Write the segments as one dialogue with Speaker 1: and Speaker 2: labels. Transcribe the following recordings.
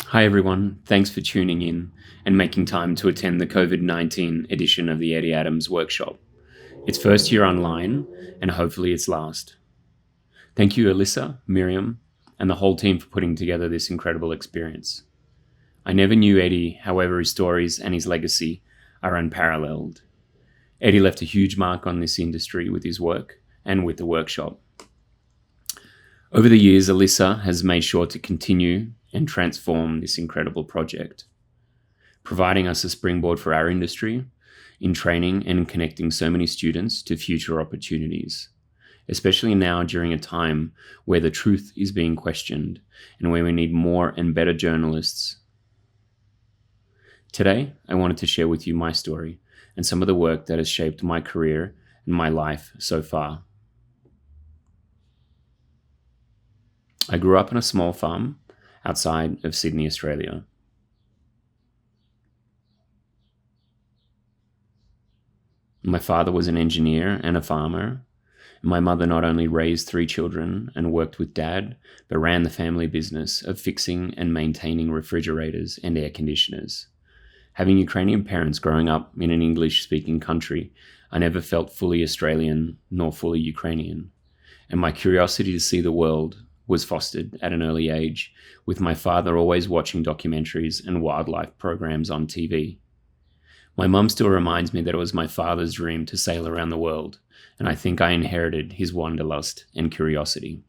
Speaker 1: Hi everyone, thanks for tuning in and making time to attend the COVID-19 edition of the Eddie Adams workshop. It's first year online and hopefully it's last. Thank you Alyssa, Miriam, and the whole team for putting together this incredible experience. I never knew Eddie, however his stories and his legacy are unparalleled. Eddie left a huge mark on this industry with his work and with the workshop. Over the years, Alyssa has made sure to continue and transform this incredible project, providing us a springboard for our industry in training and connecting so many students to future opportunities, especially now during a time where the truth is being questioned and where we need more and better journalists. Today, I wanted to share with you my story and some of the work that has shaped my career and my life so far. I grew up on a small farm outside of Sydney, Australia. My father was an engineer and a farmer. My mother not only raised 3 children and worked with Dad, but ran the family business of fixing and maintaining refrigerators and air conditioners. Having Ukrainian parents growing up in an English-speaking country, I never felt fully Australian nor fully Ukrainian, and my curiosity to see the world was fostered at an early age, with my father always watching documentaries and wildlife programs on TV. My mum still reminds me that it was my father's dream to sail around the world, and I think I inherited his wanderlust and curiosity.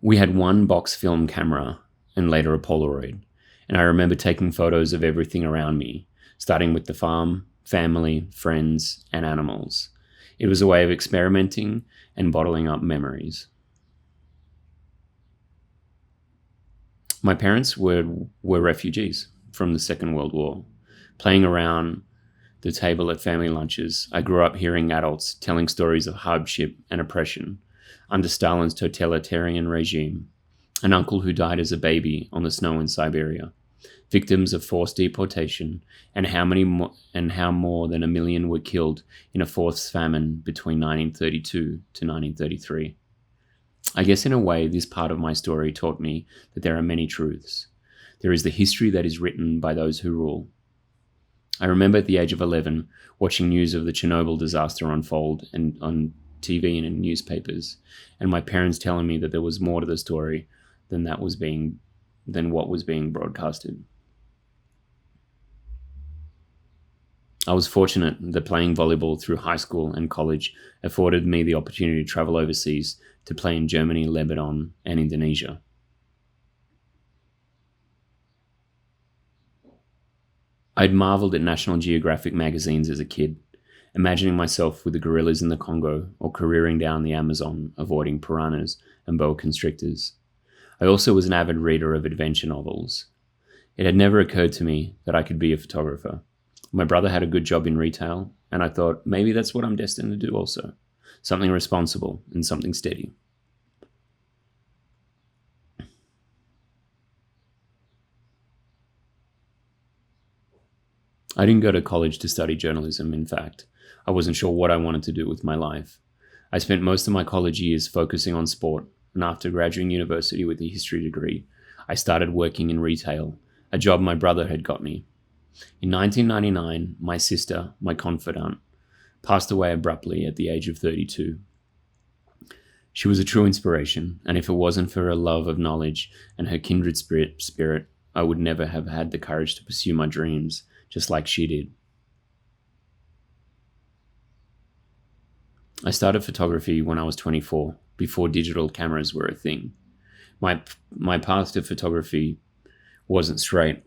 Speaker 1: We had one box film camera and later a Polaroid, and I remember taking photos of everything around me, starting with the farm, family, friends, and animals. It was a way of experimenting and bottling up memories. My parents were refugees from the Second World War. Playing around the table at family lunches, I grew up hearing adults telling stories of hardship and oppression under Stalin's totalitarian regime, an uncle who died as a baby on the snow in Siberia, victims of forced deportation, and how more than 1 million were killed in a forced famine between 1932 to 1933. I guess in a way, this part of my story taught me that there are many truths. There is the history that is written by those who rule. I remember at the age of 11 watching news of the Chernobyl disaster unfold and on TV and in newspapers, and my parents telling me that there was more to the story than what was being broadcasted. I was fortunate that playing volleyball through high school and college afforded me the opportunity to travel overseas to play in Germany, Lebanon, and Indonesia. I'd marveled at National Geographic magazines as a kid, imagining myself with the gorillas in the Congo or careering down the Amazon, avoiding piranhas and boa constrictors. I also was an avid reader of adventure novels. It had never occurred to me that I could be a photographer. My brother had a good job in retail, and I thought maybe that's what I'm destined to do also. Something responsible and something steady. I didn't go to college to study journalism, in fact. I wasn't sure what I wanted to do with my life. I spent most of my college years focusing on sport, and after graduating university with a history degree, I started working in retail, a job my brother had got me. In 1999, my sister, my confidant, passed away abruptly at the age of 32. She was a true inspiration, and if it wasn't for her love of knowledge and her kindred spirit, I would never have had the courage to pursue my dreams, just like she did. I started photography when I was 24, before digital cameras were a thing. My path to photography wasn't straight.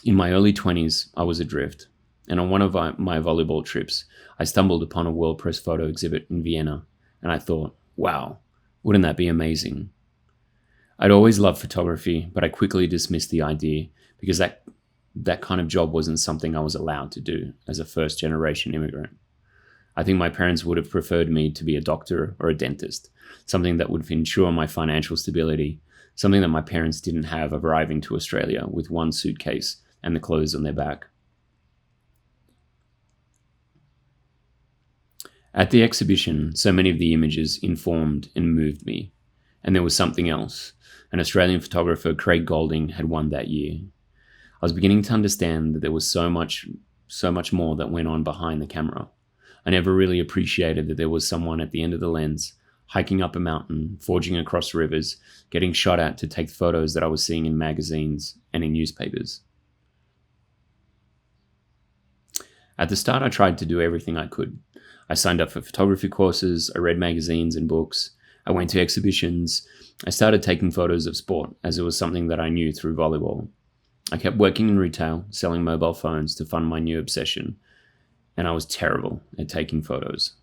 Speaker 1: In my early 20s, I was adrift, and on one of my volleyball trips, I stumbled upon a World Press photo exhibit in Vienna, and I thought, wow, wouldn't that be amazing? I'd always loved photography, but I quickly dismissed the idea because that kind of job wasn't something I was allowed to do as a first-generation immigrant. I think my parents would have preferred me to be a doctor or a dentist, something that would ensure my financial stability, something that my parents didn't have arriving to Australia with one suitcase and the clothes on their back. At the exhibition, so many of the images informed and moved me. And there was something else. An Australian photographer, Craig Golding, had won that year. I was beginning to understand that there was so much more that went on behind the camera. I never really appreciated that there was someone at the end of the lens, hiking up a mountain, forging across rivers, getting shot at to take photos that I was seeing in magazines and in newspapers. At the start, I tried to do everything I could. I signed up for photography courses, I read magazines and books, I went to exhibitions, I started taking photos of sport as it was something that I knew through volleyball. I kept working in retail, selling mobile phones to fund my new obsession, and I was terrible at taking photos.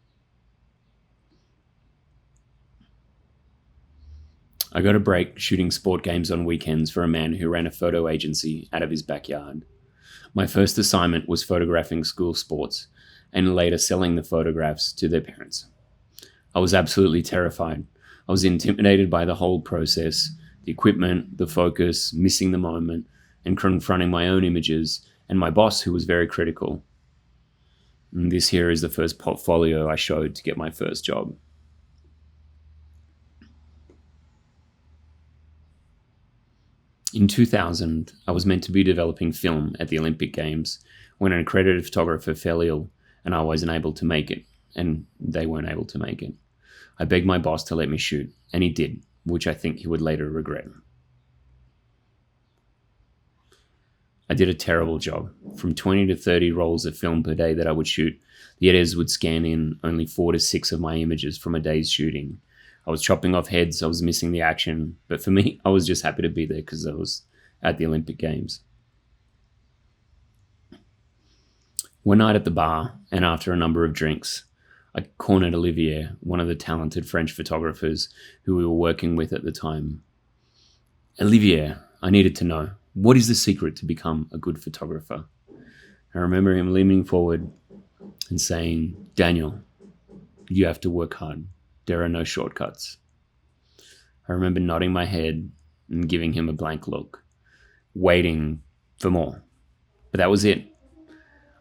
Speaker 1: I got a break shooting sport games on weekends for a man who ran a photo agency out of his backyard. My first assignment was photographing school sports and later selling the photographs to their parents. I was absolutely terrified. I was intimidated by the whole process, the equipment, the focus, missing the moment, and confronting my own images and my boss, who was very critical. And this here is the first portfolio I showed to get my first job. In 2000, I was meant to be developing film at the Olympic Games when an accredited photographer fell ill and I wasn't able to make it, and they weren't able to make it. I begged my boss to let me shoot, and he did, which I think he would later regret. I did a terrible job. From 20 to 30 rolls of film per day that I would shoot, the editors would scan in only 4 to 6 of my images from a day's shooting. I was chopping off heads, I was missing the action, but for me, I was just happy to be there because I was at the Olympic Games. One night at the bar, and after a number of drinks, I cornered Olivier, one of the talented French photographers who we were working with at the time. Olivier, I needed to know, what is the secret to become a good photographer? I remember him leaning forward and saying, Daniel, you have to work hard. There are no shortcuts. I remember nodding my head and giving him a blank look, waiting for more. But that was it.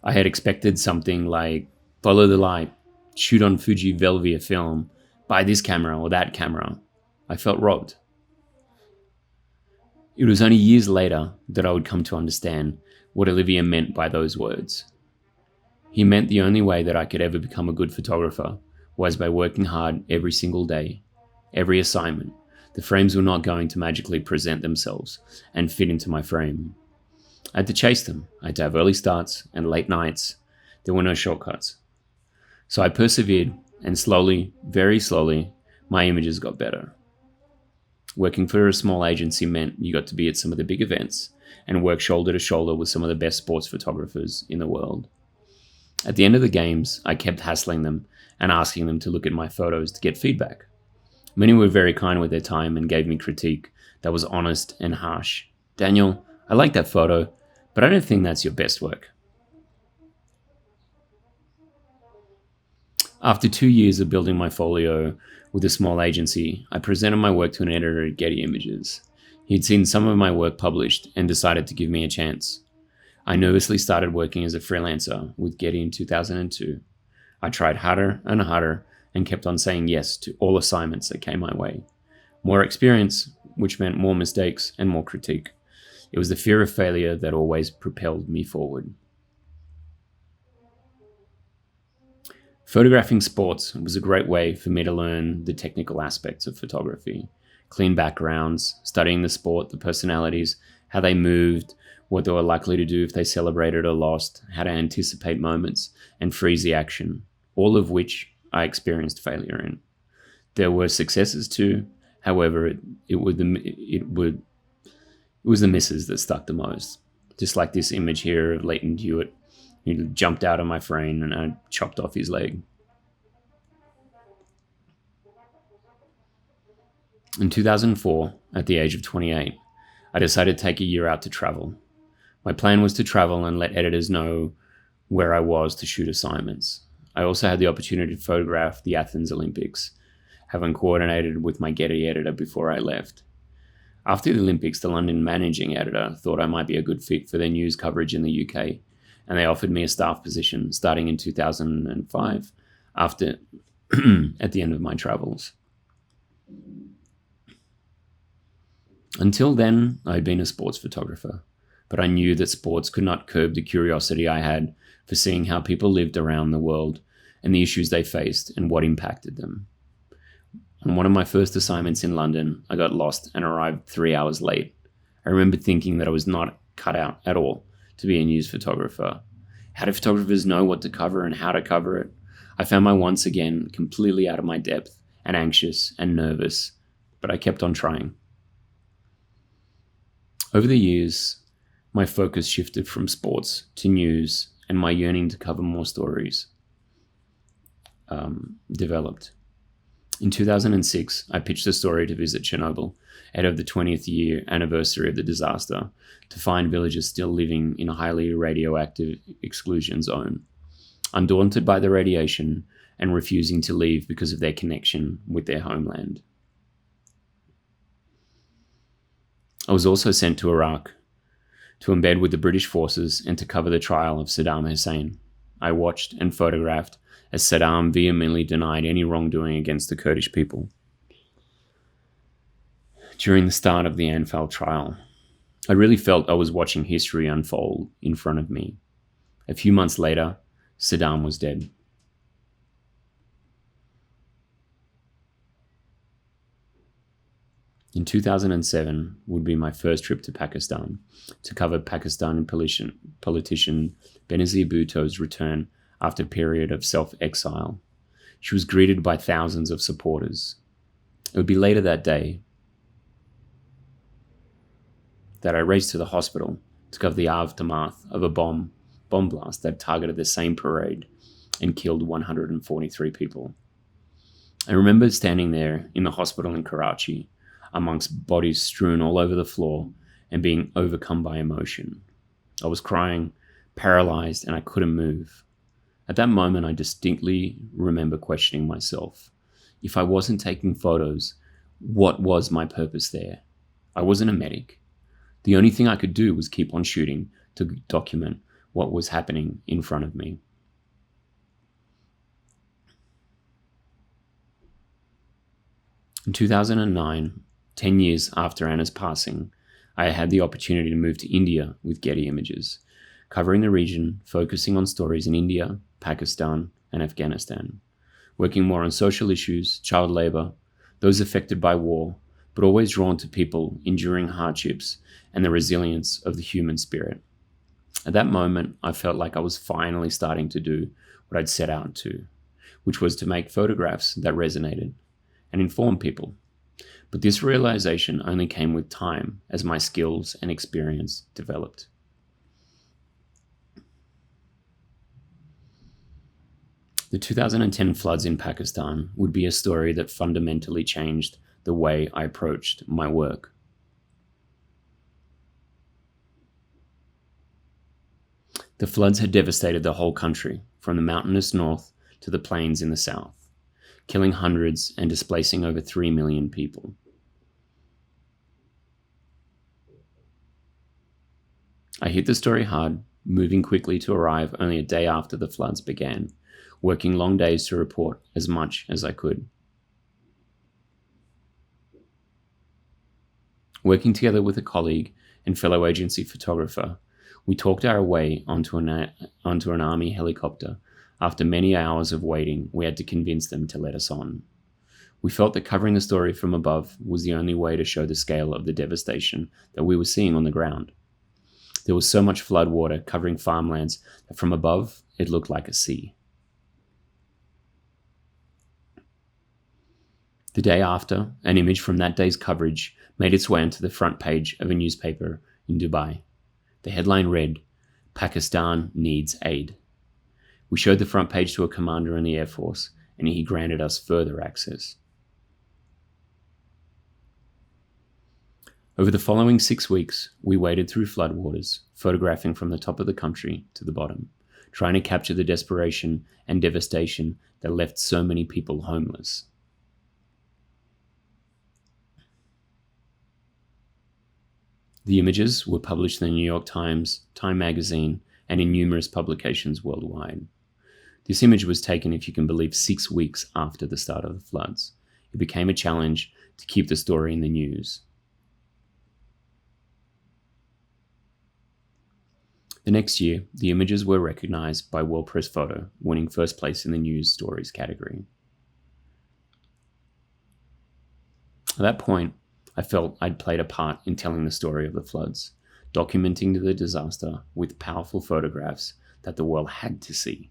Speaker 1: I had expected something like follow the light, shoot on Fuji Velvia film, buy this camera or that camera. I felt robbed. It was only years later that I would come to understand what Olivier meant by those words. He meant the only way that I could ever become a good photographer was by working hard every single day, every assignment. The frames were not going to magically present themselves and fit into my frame. I had to chase them. I had to have early starts and late nights. There were no shortcuts. So I persevered, and slowly, very slowly, my images got better. Working for a small agency meant you got to be at some of the big events and work shoulder to shoulder with some of the best sports photographers in the world. At the end of the games, I kept hassling them and asking them to look at my photos to get feedback. Many were very kind with their time and gave me critique that was honest and harsh. Daniel, I like that photo, but I don't think that's your best work. After 2 years of building my folio with a small agency, I presented my work to an editor at Getty Images. He'd seen some of my work published and decided to give me a chance. I nervously started working as a freelancer with Getty in 2002. I tried harder and harder and kept on saying yes to all assignments that came my way. More experience, which meant more mistakes and more critique. It was the fear of failure that always propelled me forward. Photographing sports was a great way for me to learn the technical aspects of photography. Clean backgrounds, studying the sport, the personalities, how they moved, what they were likely to do if they celebrated or lost, how to anticipate moments and freeze the action, all of which I experienced failure in. There were successes too, however, it was the misses that stuck the most. Just like this image here of Leighton Hewitt. He jumped out of my frame and I chopped off his leg. In 2004, at the age of 28, I decided to take a year out to travel. My plan was to travel and let editors know where I was to shoot assignments. I also had the opportunity to photograph the Athens Olympics, having coordinated with my Getty editor before I left. After the Olympics, the London managing editor thought I might be a good fit for their news coverage in the UK, and they offered me a staff position starting in 2005 after at the end of my travels. Until then, I had been a sports photographer, but I knew that sports could not curb the curiosity I had for seeing how people lived around the world and the issues they faced and what impacted them. On one of my first assignments in London, I got lost and arrived 3 hours late. I remember thinking that I was not cut out at all to be a news photographer. How do photographers know what to cover and how to cover it? I found my once again completely out of my depth and anxious and nervous, but I kept on trying. Over the years, my focus shifted from sports to news, and my yearning to cover more stories developed. In 2006, I pitched a story to visit Chernobyl ahead of the 20th year anniversary of the disaster to find villagers still living in a highly radioactive exclusion zone, undaunted by the radiation and refusing to leave because of their connection with their homeland. I was also sent to Iraq to embed with the British forces and to cover the trial of Saddam Hussein. I watched and photographed as Saddam vehemently denied any wrongdoing against the Kurdish people. During the start of the Anfal trial, I really felt I was watching history unfold in front of me. A few months later, Saddam was dead. In 2007 would be my first trip to Pakistan to cover Pakistani politician Benazir Bhutto's return after a period of self-exile. She was greeted by thousands of supporters. It would be later that day that I raced to the hospital to cover the aftermath of a bomb blast that targeted the same parade and killed 143 people. I remember standing there in the hospital in Karachi amongst bodies strewn all over the floor and being overcome by emotion. I was crying, paralyzed, and I couldn't move. At that moment, I distinctly remember questioning myself. If I wasn't taking photos, what was my purpose there? I wasn't a medic. The only thing I could do was keep on shooting to document what was happening in front of me. In 2009, 10 years after Anna's passing, I had the opportunity to move to India with Getty Images, covering the region, focusing on stories in India, Pakistan, and Afghanistan, working more on social issues, child labor, those affected by war, but always drawn to people enduring hardships and the resilience of the human spirit. At that moment, I felt like I was finally starting to do what I'd set out to, which was to make photographs that resonated and inform people. But this realization only came with time as my skills and experience developed. The 2010 floods in Pakistan would be a story that fundamentally changed the way I approached my work. The floods had devastated the whole country, from the mountainous north to the plains in the south, killing hundreds and displacing over 3 million people. I hit the story hard, moving quickly to arrive only a day after the floods began, working long days to report as much as I could. Working together with a colleague and fellow agency photographer, we talked our way onto an army helicopter. After many hours of waiting, we had to convince them to let us on. We felt that covering the story from above was the only way to show the scale of the devastation that we were seeing on the ground. There was so much flood water covering farmlands that from above it looked like a sea. The day after, an image from that day's coverage made its way onto the front page of a newspaper in Dubai. The headline read, "Pakistan needs aid." We showed the front page to a commander in the Air Force, and he granted us further access. Over the following 6 weeks, we waded through floodwaters, photographing from the top of the country to the bottom, trying to capture the desperation and devastation that left so many people homeless. The images were published in the New York Times, Time magazine, and in numerous publications worldwide. This image was taken, if you can believe, 6 weeks after the start of the floods. It became a challenge to keep the story in the news. The next year, the images were recognized by World Press Photo, winning first place in the news stories category. At that point, I felt I'd played a part in telling the story of the floods, documenting the disaster with powerful photographs that the world had to see.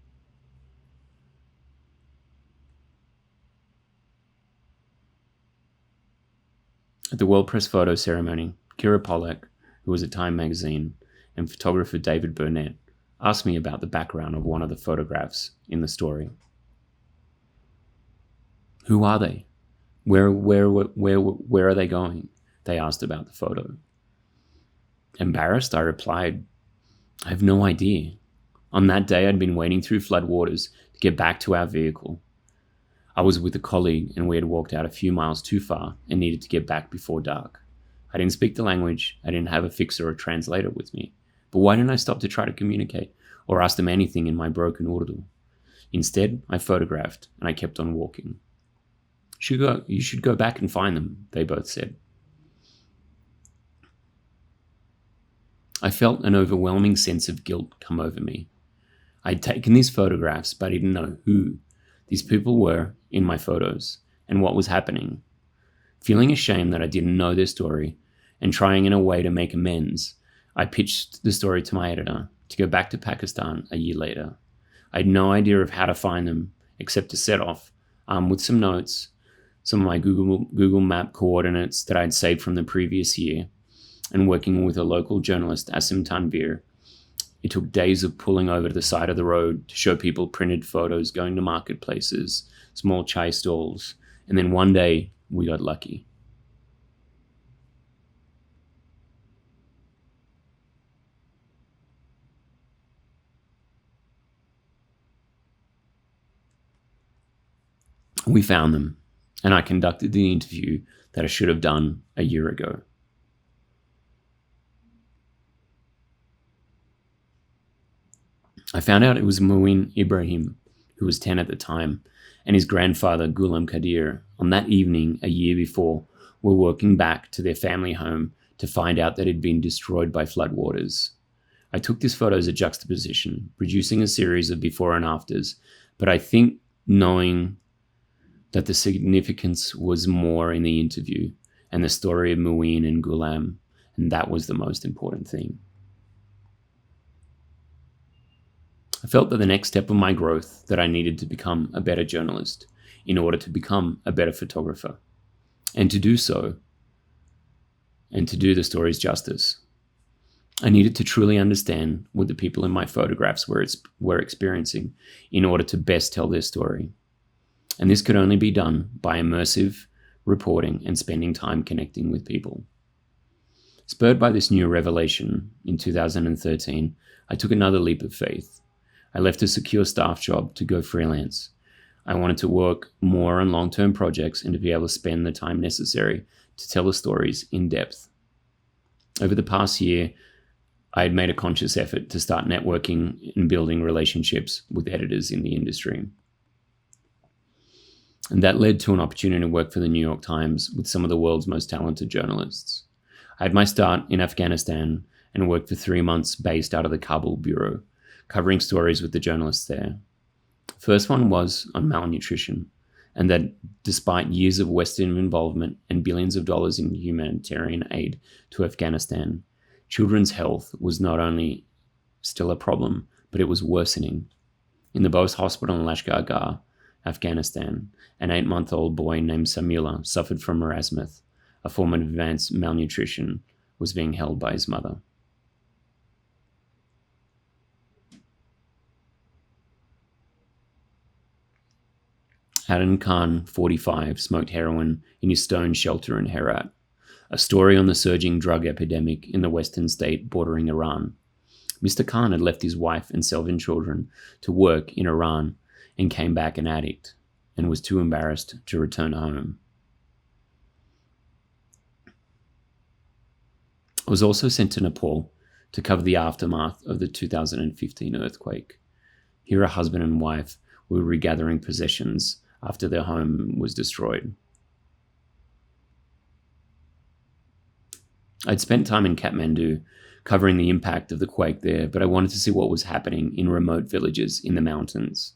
Speaker 1: At the World Press Photo ceremony, Kira Pollack, who was at Time magazine, and photographer David Burnett asked me about the background of one of the photographs in the story. Who are they? Where are they going? They asked about the photo. Embarrassed, I replied, I have no idea. On that day, I'd been wading through floodwaters to get back to our vehicle. I was with a colleague and we had walked out a few miles too far and needed to get back before dark. I didn't speak the language, I didn't have a fixer or translator with me. But why didn't I stop to try to communicate or ask them anything in my broken Urdu? Instead, I photographed and I kept on walking. You should go back and find them, they both said. I felt an overwhelming sense of guilt come over me. I'd taken these photographs, but I didn't know who these people were in my photos and what was happening. Feeling ashamed that I didn't know their story and trying in a way to make amends, I pitched the story to my editor to go back to Pakistan a year later. I had no idea of how to find them except to set off with some notes, some of my Google Map coordinates that I'd saved from the previous year, and working with a local journalist, Asim Tanvir. It took days of pulling over to the side of the road to show people printed photos, going to marketplaces, small chai stalls, and then one day we got lucky. We found them, and I conducted the interview that I should have done a year ago. I found out it was Mouin Ibrahim, who was 10 at the time, and his grandfather Ghulam Qadir, on that evening a year before, were walking back to their family home to find out that it had been destroyed by floodwaters. I took this photo as a juxtaposition, producing a series of before and afters, but I think knowing that the significance was more in the interview and the story of Mouin and Ghulam, and that was the most important thing. I felt that the next step of my growth that I needed to become a better journalist in order to become a better photographer. And to do so, and to do the stories justice, I needed to truly understand what the people in my photographs were experiencing in order to best tell their story. And this could only be done by immersive reporting and spending time connecting with people. Spurred by this new revelation in 2013, I took another leap of faith. I left a secure staff job to go freelance. I wanted to work more on long-term projects and to be able to spend the time necessary to tell the stories in depth. Over the past year, I had made a conscious effort to start networking and building relationships with editors in the industry. And that led to an opportunity to work for the New York Times with some of the world's most talented journalists. I had my start in Afghanistan and worked for 3 months based out of the Kabul bureau, covering stories with the journalists there. First one was on malnutrition, and that despite years of Western involvement and billions of dollars in humanitarian aid to Afghanistan, children's health was not only still a problem, but it was worsening. In the Bose Hospital in Lashkar Gah, Afghanistan, an 8-month-old boy named Samila suffered from marasmus, a form of advanced malnutrition, was being held by his mother. Adan Khan, 45, smoked heroin in his stone shelter in Herat, a story on the surging drug epidemic in the western state bordering Iran. Mr. Khan had left his wife and 7 children to work in Iran and came back an addict and was too embarrassed to return home. I was also sent to Nepal to cover the aftermath of the 2015 earthquake. Here a husband and wife were regathering possessions after their home was destroyed. I'd spent time in Kathmandu covering the impact of the quake there, but I wanted to see what was happening in remote villages in the mountains.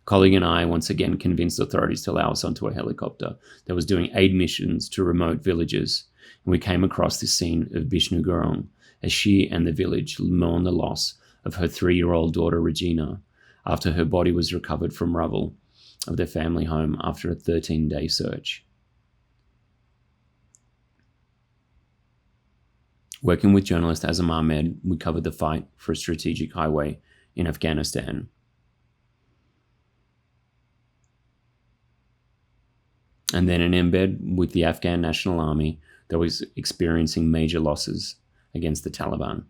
Speaker 1: A colleague and I once again convinced authorities to allow us onto a helicopter that was doing aid missions to remote villages, and we came across this scene of Bishnu Gurung as she and the village mourn the loss of her 3-year-old daughter Regina after her body was recovered from rubble of their family home after a 13-day search. Working with journalist Azam Ahmed, we covered the fight for a strategic highway in Afghanistan. And then in embed with the Afghan National Army that was experiencing major losses against the Taliban.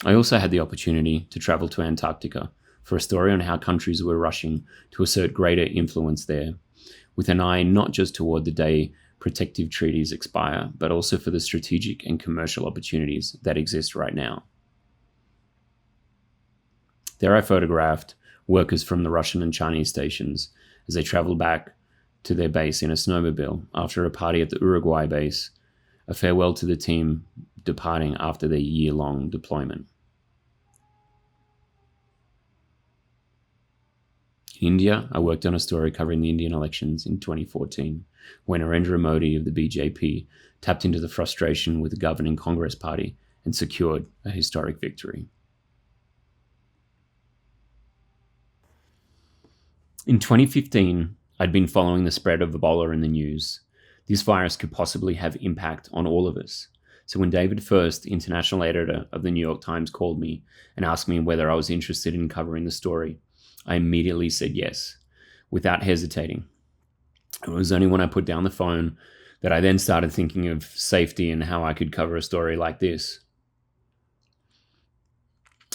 Speaker 1: I also had the opportunity to travel to Antarctica for a story on how countries were rushing to assert greater influence there, with an eye not just toward the day protective treaties expire, but also for the strategic and commercial opportunities that exist right now. There I photographed workers from the Russian and Chinese stations as they traveled back to their base in a snowmobile after a party at the Uruguay base, a farewell to the team departing after their year-long deployment. In India, I worked on a story covering the Indian elections in 2014, when Narendra Modi of the BJP tapped into the frustration with the governing Congress party and secured a historic victory. In 2015, I'd been following the spread of Ebola in the news. This virus could possibly have impact on all of us. So when David First, international editor of the New York Times, called me and asked me whether I was interested in covering the story, I immediately said yes, without hesitating. It was only when I put down the phone that I then started thinking of safety and how I could cover a story like this.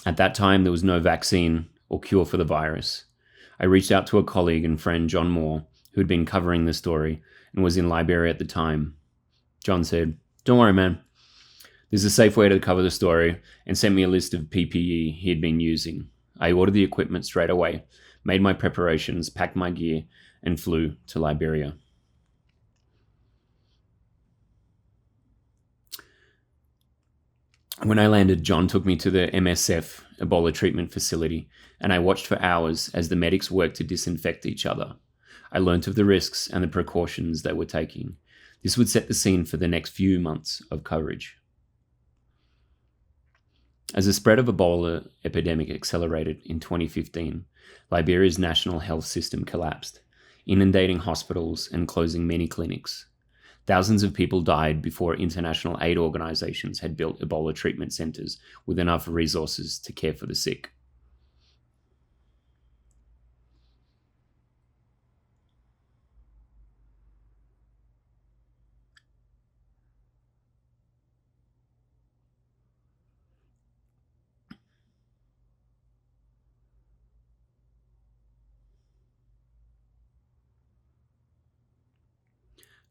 Speaker 1: At that time, there was no vaccine or cure for the virus. I reached out to a colleague and friend, John Moore, who had been covering the story and was in Liberia at the time. John said, "Don't worry, man. There's a safe way to cover the story," and sent me a list of PPE he had been using. I ordered the equipment straight away, made my preparations, packed my gear, and flew to Liberia. When I landed, John took me to the MSF Ebola treatment facility, and I watched for hours as the medics worked to disinfect each other. I learnt of the risks and the precautions they were taking. This would set the scene for the next few months of coverage. As the spread of Ebola epidemic accelerated in 2015, Liberia's national health system collapsed, inundating hospitals and closing many clinics. Thousands of people died before international aid organizations had built Ebola treatment centers with enough resources to care for the sick.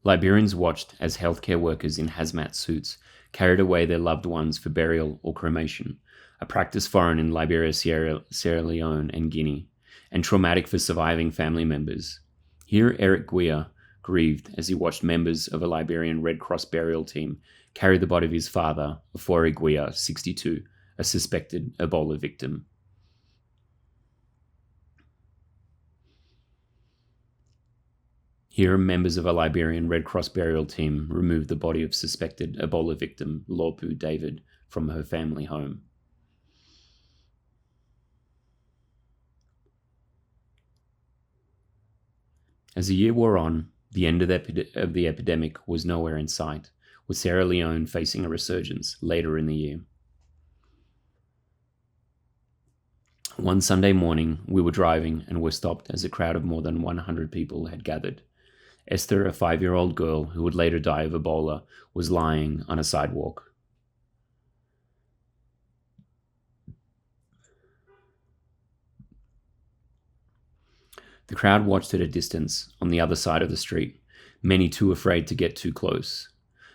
Speaker 1: Liberians watched as healthcare workers in hazmat suits carried away their loved ones for burial or cremation, a practice foreign in Liberia, Sierra Leone, and Guinea, and traumatic for surviving family members. Here, Eric Guia grieved as he watched members of a Liberian Red Cross burial team carry the body of his father, Ofori Guia, 62, a suspected Ebola victim. Here, members of a Liberian Red Cross burial team removed the body of suspected Ebola victim Lorpu David from her family home. As the year wore on, the end of the epidemic was nowhere in sight, with Sierra Leone facing a resurgence later in the year. One Sunday morning, we were driving and were stopped as a crowd of more than 100 people had gathered. Esther, a 5-year-old girl who would later die of Ebola, was lying on a sidewalk. The crowd watched at a distance on the other side of the street, many too afraid to get too close.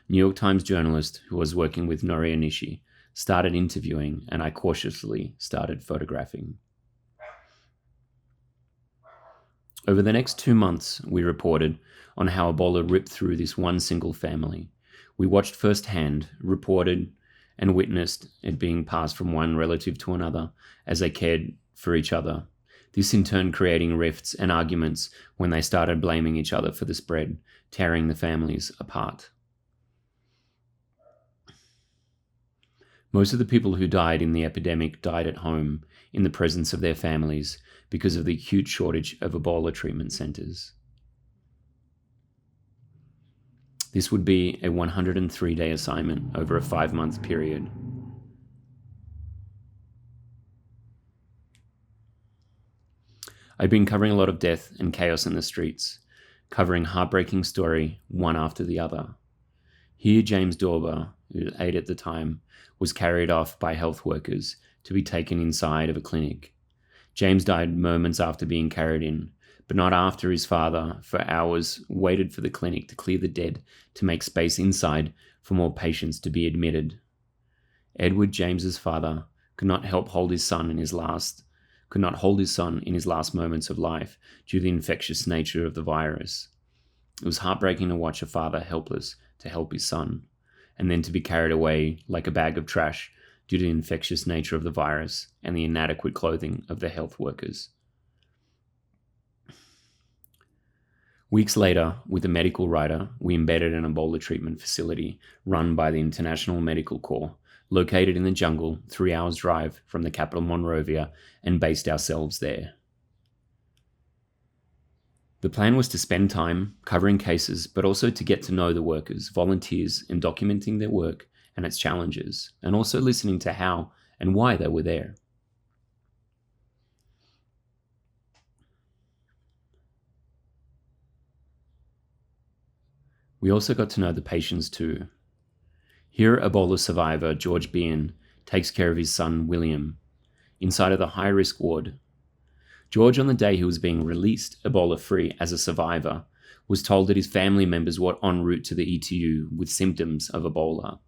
Speaker 1: New York Times journalist who was working with Nori Onishi started interviewing, and I cautiously started photographing. Over the next 2 months, we reported on how Ebola ripped through this one single family. We watched firsthand, reported, and witnessed it being passed from one relative to another as they cared for each other. This in turn creating rifts and arguments when they started blaming each other for the spread, tearing the families apart. Most of the people who died in the epidemic died at home in the presence of their families because of the acute shortage of Ebola treatment centers. This would be a 103-day assignment over a 5-month period. I'd been covering a lot of death and chaos in the streets, covering heartbreaking story one after the other. Here, James Dorber, who was 8 at the time, was carried off by health workers to be taken inside of a clinic. James died moments after being carried in, but not after his father, for hours, waited for the clinic to clear the dead to make space inside for more patients to be admitted. Edward, James's father, could not hold his son in his last moments of life due to the infectious nature of the virus. It was heartbreaking to watch a father helpless to help his son, and then to be carried away like a bag of trash due to the infectious nature of the virus and the inadequate clothing of the health workers. Weeks later, with a medical writer, we embedded an Ebola treatment facility run by the International Medical Corps, located in the jungle 3 hours drive from the capital Monrovia, and based ourselves there. The plan was to spend time covering cases, but also to get to know the workers, volunteers, and documenting their work and its challenges, and also listening to how and why they were there. We also got to know the patients too. Here, Ebola survivor George Bean takes care of his son William inside of the high-risk ward. George, on the day he was being released Ebola-free as a survivor, was told that his family members were en route to the ETU with symptoms of Ebola.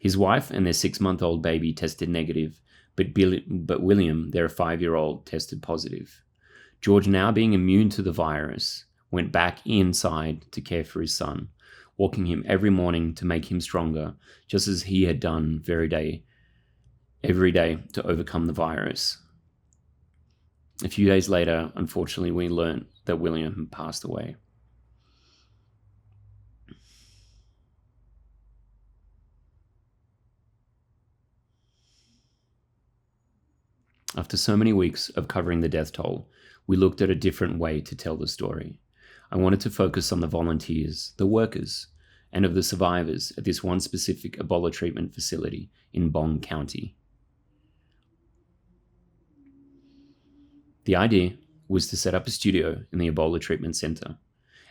Speaker 1: His wife and their 6-month-old baby tested negative, but William, their 5-year-old, tested positive. George, now being immune to the virus, went back inside to care for his son, walking him every morning to make him stronger, just as he had done every day to overcome the virus. A few days later, unfortunately, we learned that William had passed away. After so many weeks of covering the death toll, we looked at a different way to tell the story. I wanted to focus on the volunteers, the workers, and of the survivors at this one specific Ebola treatment facility in Bong County. The idea was to set up a studio in the Ebola treatment center,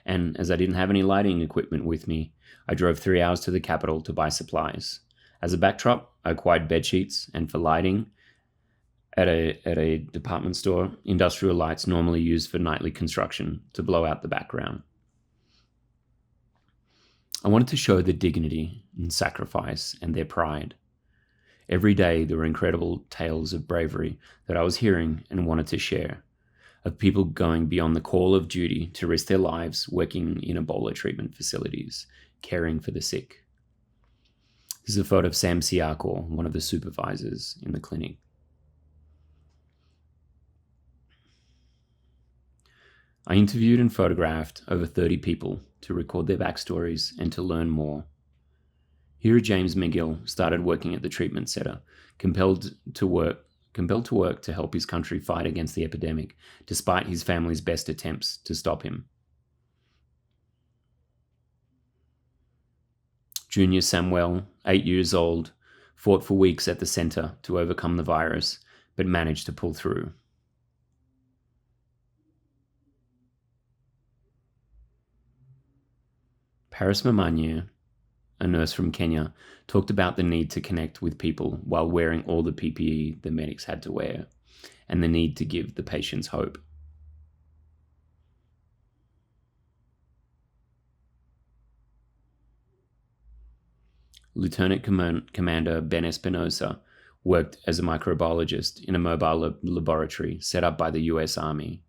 Speaker 1: and as I didn't have any lighting equipment with me, I drove 3 hours to the capital to buy supplies. As a backdrop, I acquired bed sheets, and for lighting, at a department store, industrial lights normally used for nightly construction to blow out the background. I wanted to show the dignity and sacrifice and their pride. Every day there were incredible tales of bravery that I was hearing and wanted to share, of people going beyond the call of duty to risk their lives working in Ebola treatment facilities, caring for the sick. This is a photo of Sam Siakor, one of the supervisors in the clinic. I interviewed and photographed over 30 people to record their backstories and to learn more. Here, James McGill started working at the treatment center, compelled to work to help his country fight against the epidemic, despite his family's best attempts to stop him. Junior Samuel, 8 years old, fought for weeks at the center to overcome the virus, but managed to pull through. Paris Mamanye, a nurse from Kenya, talked about the need to connect with people while wearing all the PPE the medics had to wear, and the need to give the patients hope. Lieutenant Commander Ben Espinosa worked as a microbiologist in a mobile laboratory set up by the US Army.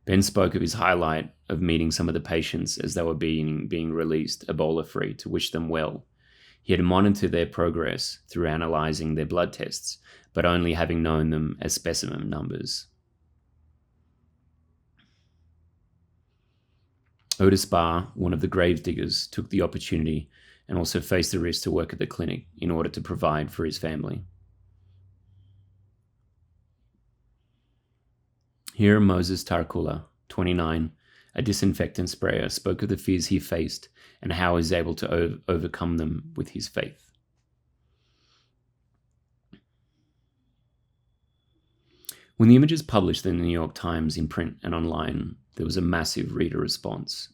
Speaker 1: Ben spoke of his highlight of meeting some of the patients as they were being released Ebola-free to wish them well. He had monitored their progress through analysing their blood tests, but only having known them as specimen numbers. Otis Barr, one of the grave diggers, took the opportunity and also faced the risk to work at the clinic in order to provide for his family. Here, Moses Tarkula, 29, a disinfectant sprayer, spoke of the fears he faced and how he was able to overcome them with his faith. When the images published in the New York Times in print and online, there was a massive reader response.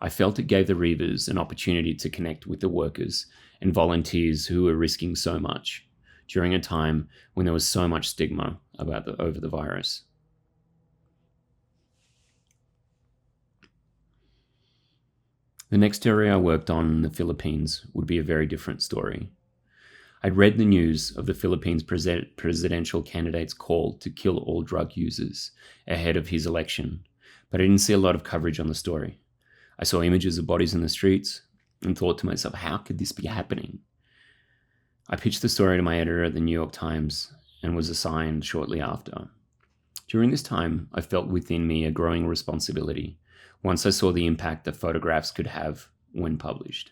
Speaker 1: I felt it gave the readers an opportunity to connect with the workers and volunteers who were risking so much during a time when there was so much stigma over the virus. The next area I worked on in the Philippines would be a very different story. I'd read the news of the Philippines presidential candidate's call to kill all drug users ahead of his election, but I didn't see a lot of coverage on the story. I saw images of bodies in the streets and thought to myself, how could this be happening? I pitched the story to my editor at the New York Times and was assigned shortly after. During this time, I felt within me a growing responsibility once I saw the impact that photographs could have when published.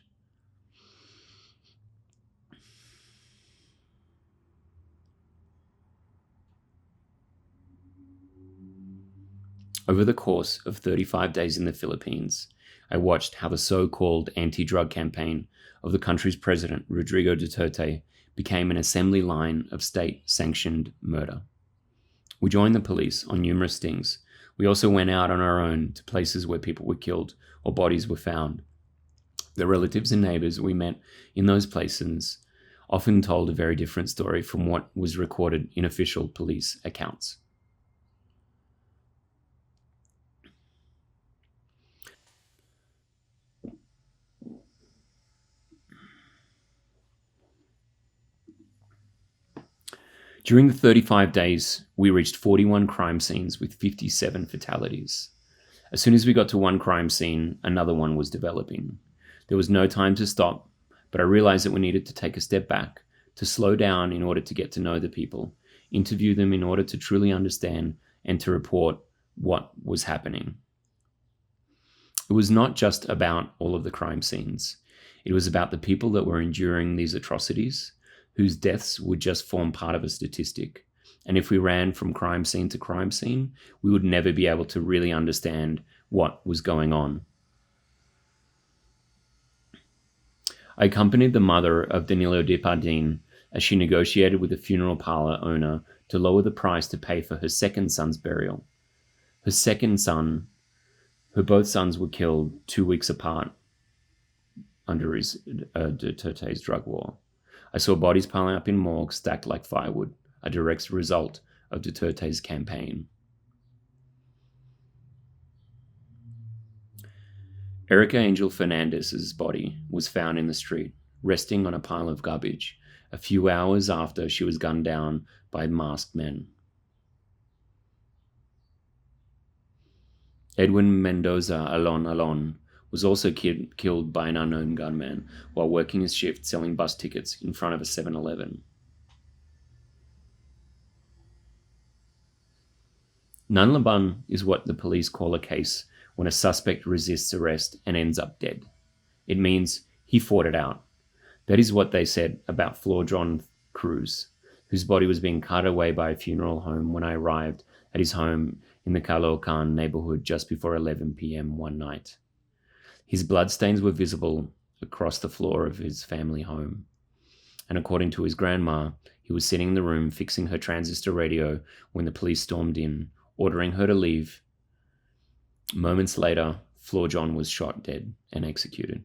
Speaker 1: Over the course of 35 days in the Philippines, I watched how the so-called anti-drug campaign of the country's president, Rodrigo Duterte, became an assembly line of state-sanctioned murder. We joined the police on numerous stings. We also went out on our own to places where people were killed or bodies were found. The relatives and neighbors we met in those places often told a very different story from what was recorded in official police accounts. During the 35 days, we reached 41 crime scenes with 57 fatalities. As soon as we got to one crime scene, another one was developing. There was no time to stop, but I realized that we needed to take a step back, to slow down in order to get to know the people, interview them in order to truly understand and to report what was happening. It was not just about all of the crime scenes. It was about the people that were enduring these atrocities, whose deaths would just form part of a statistic. And if we ran from crime scene to crime scene, we would never be able to really understand what was going on. I accompanied the mother of Danilo Depardin as she negotiated with the funeral parlor owner to lower the price to pay for her second son's burial. Her both sons were killed 2 weeks apart under Duterte's drug war. I saw bodies piling up in morgues stacked like firewood, a direct result of Duterte's campaign. Erica Angel Fernandez's body was found in the street, resting on a pile of garbage, a few hours after she was gunned down by masked men. Edwin Mendoza Alon was also killed by an unknown gunman while working his shift selling bus tickets in front of a 7-Eleven. Nanlaban is what the police call a case when a suspect resists arrest and ends up dead. It means he fought it out. That is what they said about Flor Cruz, whose body was being carted away by a funeral home when I arrived at his home in the Caloocan neighborhood just before 11 p.m. one night. His bloodstains were visible across the floor of his family home. And according to his grandma, he was sitting in the room fixing her transistor radio when the police stormed in, ordering her to leave. Moments later, Flor John was shot dead and executed.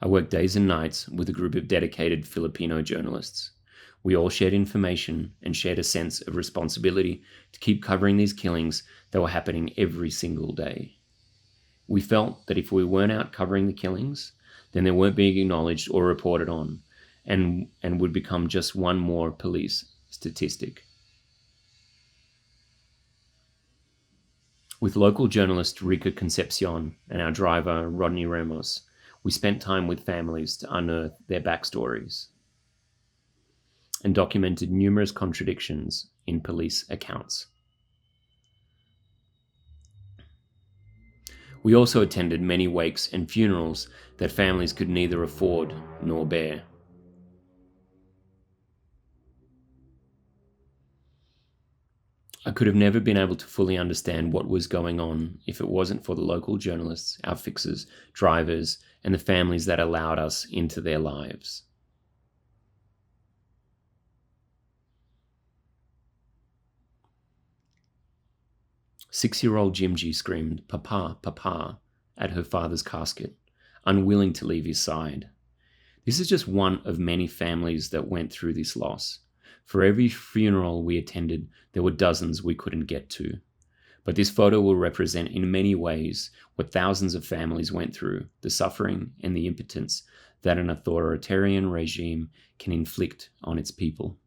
Speaker 1: I worked days and nights with a group of dedicated Filipino journalists. We all shared information and shared a sense of responsibility to keep covering these killings that were happening every single day. We felt that if we weren't out covering the killings, then they weren't being acknowledged or reported on, and would become just one more police statistic. With local journalist Rica Concepcion and our driver Rodney Ramos, we spent time with families to unearth their backstories and documented numerous contradictions in police accounts. We also attended many wakes and funerals that families could neither afford nor bear. I could have never been able to fully understand what was going on if it wasn't for the local journalists, our fixers, drivers, and the families that allowed us into their lives. Six-year-old Jimji screamed, "Papa, Papa," at her father's casket, unwilling to leave his side. This is just one of many families that went through this loss. For every funeral we attended, there were dozens we couldn't get to. But this photo will represent in many ways what thousands of families went through, the suffering and the impotence that an authoritarian regime can inflict on its people.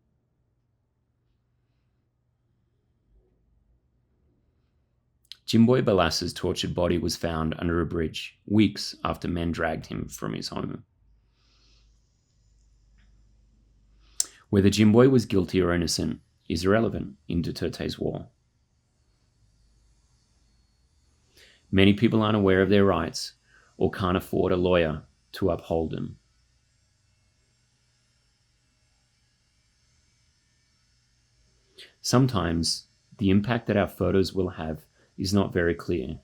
Speaker 1: Jimboy Balas's tortured body was found under a bridge weeks after men dragged him from his home. Whether Jimboy was guilty or innocent is irrelevant in Duterte's war. Many people aren't aware of their rights or can't afford a lawyer to uphold them. Sometimes the impact that our photos will have is not very clear,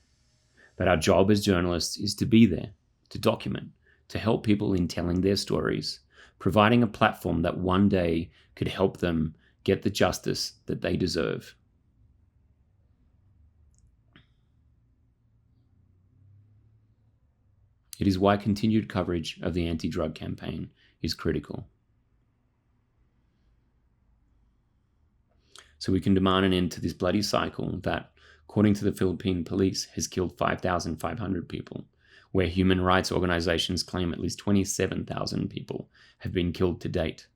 Speaker 1: but our job as journalists is to be there, to document, to help people in telling their stories, providing a platform that one day could help them get the justice that they deserve. It is why continued coverage of the anti-drug campaign is critical. So we can demand an end to this bloody cycle that, according to the Philippine police, has killed 5,500 people, where human rights organizations claim at least 27,000 people have been killed to date.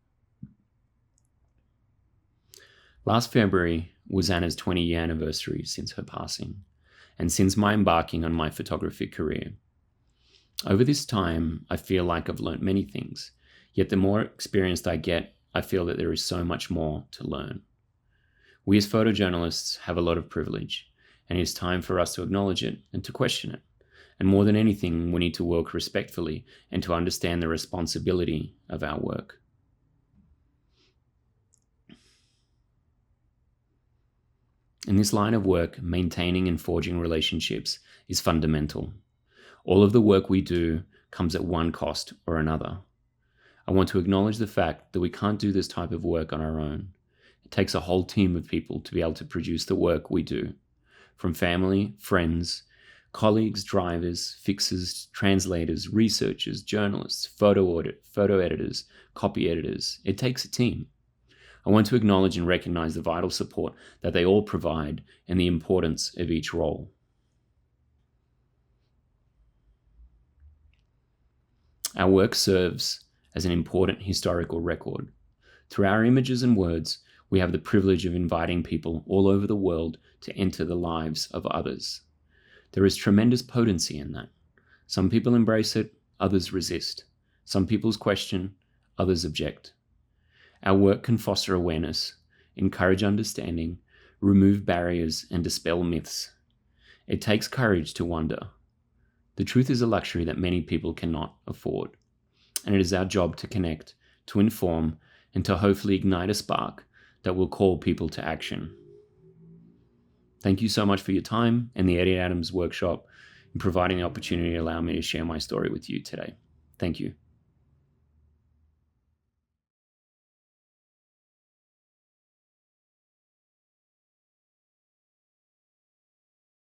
Speaker 1: Last February was Anna's 20-year anniversary since her passing, and since my embarking on my photography career. Over this time, I feel like I've learned many things, yet the more experienced I get, I feel that there is so much more to learn. We as photojournalists have a lot of privilege, and it is time for us to acknowledge it and to question it. And more than anything, we need to work respectfully and to understand the responsibility of our work. In this line of work, maintaining and forging relationships is fundamental. All of the work we do comes at one cost or another. I want to acknowledge the fact that we can't do this type of work on our own. It takes a whole team of people to be able to produce the work we do. From family, friends, colleagues, drivers, fixers, translators, researchers, journalists, photo editors, copy editors. It takes a team. I want to acknowledge and recognize the vital support that they all provide and the importance of each role. Our work serves as an important historical record. Through our images and words, we have the privilege of inviting people all over the world to enter the lives of others. There is tremendous potency in that. Some people embrace it, others resist. Some people's question, others object. Our work can foster awareness, encourage understanding, remove barriers, and dispel myths. It takes courage to wonder. The truth is a luxury that many people cannot afford, and it is our job to connect, to inform, and to hopefully ignite a spark that will call people to action. Thank you so much for your time and the Eddie Adams workshop in providing the opportunity to allow me to share my story with you today. Thank you.